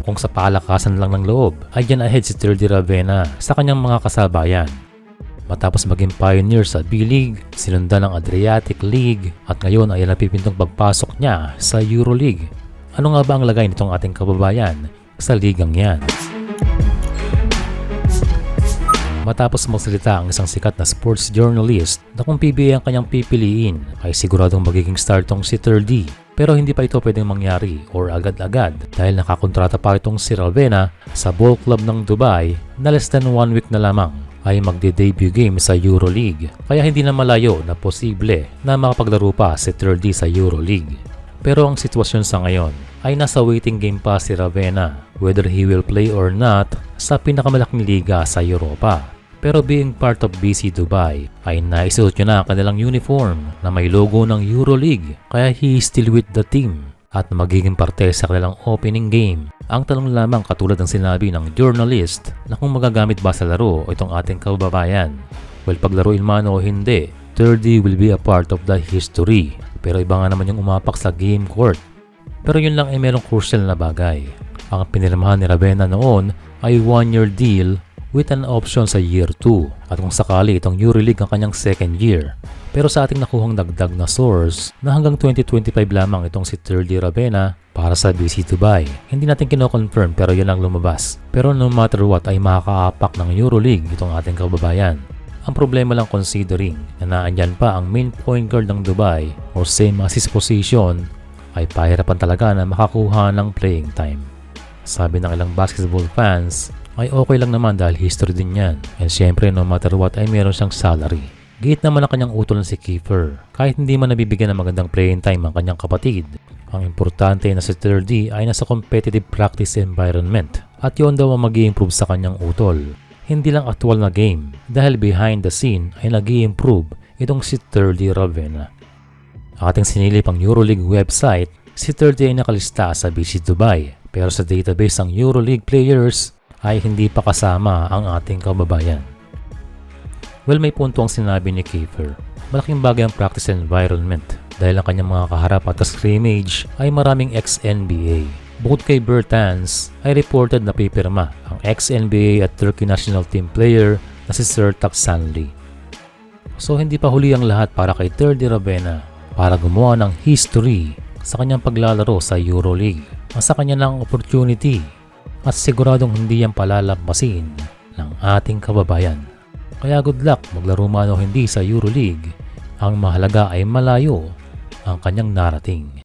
kung sa palakasan lang ng loob ay dyan ahead si Terdy Ravenna sa kanyang mga kasabayan. Matapos maging pioneer sa B-League, sinundan ng Adriatic League at ngayon ay napipintong pagpasok niya sa EuroLeague. Ano nga ba ang lagay nitong ating kababayan sa ligang yan? Matapos magsalita ang isang sikat na sports journalist na kung PBA ang kanyang pipiliin ay siguradong magiging star tong si Terdy. Pero hindi pa ito pwedeng mangyari or agad-agad dahil nakakontrata pa itong si Ravenna sa ball club ng Dubai na less than 1 week na lamang ay magde-debut game sa EuroLeague. Kaya hindi na malayo na posible na makapaglaro pa si Terdy sa EuroLeague. Pero ang sitwasyon sa ngayon ay nasa waiting game pa si Ravenna whether he will play or not sa pinakamalaking liga sa Europa. Pero being part of BC Dubai ay naisuot niya na ang kanilang uniform na may logo ng EuroLeague kaya he is still with the team at magiging parte sa kanilang opening game. Ang tanong lamang katulad ng sinabi ng journalist na kung magagamit ba sa laro itong ating kababayan. Well, paglaruin man o hindi, Terdy will be a part of the history. Pero iba nga naman yung umapak sa game court. Pero yun lang ay merong crucial na bagay. Ang pinirmahan ni Ravenna noon ay 1-year deal with an option sa year 2 at kung sakali itong EuroLeague ang kanyang second year. Pero sa ating nakuhang dagdag na source na hanggang 2025 lamang itong si Terdy Ravenna para sa BC Dubai. Hindi natin kino-confirm pero yun ang lumabas. Pero no matter what ay makakaapak ng EuroLeague itong ating kababayan. Ang problema lang considering na naandyan pa ang main point guard ng Dubai o same assist position ay pahirapan talaga na makakuha ng playing time. Sabi ng ilang basketball fans ay okay lang naman dahil history din yan. And syempre no matter what ay meron siyang salary. Gate naman ang kanyang utol si Kiefer. Kahit hindi man nabibigyan ng magandang playing time ang kanyang kapatid. Ang importante na si Terdy ay nasa competitive practice environment. At yun daw ang mag-i-improve sa kanyang utol. Hindi lang actual na game dahil behind the scene ay nag-i-improve itong si Terdy Ravenna. Ating sinilip ang EuroLeague website, si Terdy ay nakalista sa BC Dubai. Pero sa database ng EuroLeague players ay hindi pa kasama ang ating kababayan. Well, may punto ang sinabi ni Kiefer. Malaking bagay ang practice environment dahil ang kanyang mga kaharap at scrimmage ay maraming ex-NBA. Bukod kay Bertans ay reported na pipirma ang ex-NBA at Turkey national team player na si Sertac Sanli. So hindi pa huli ang lahat para kay Terdy Ravenna para gumawa ng history sa kanyang paglalaro sa EuroLeague. Sa kanya ng opportunity at siguradong hindi yan palalampasin ng ating kababayan. Kaya good luck maglaro man o hindi sa EuroLeague, ang mahalaga ay malayo ang kanyang narating.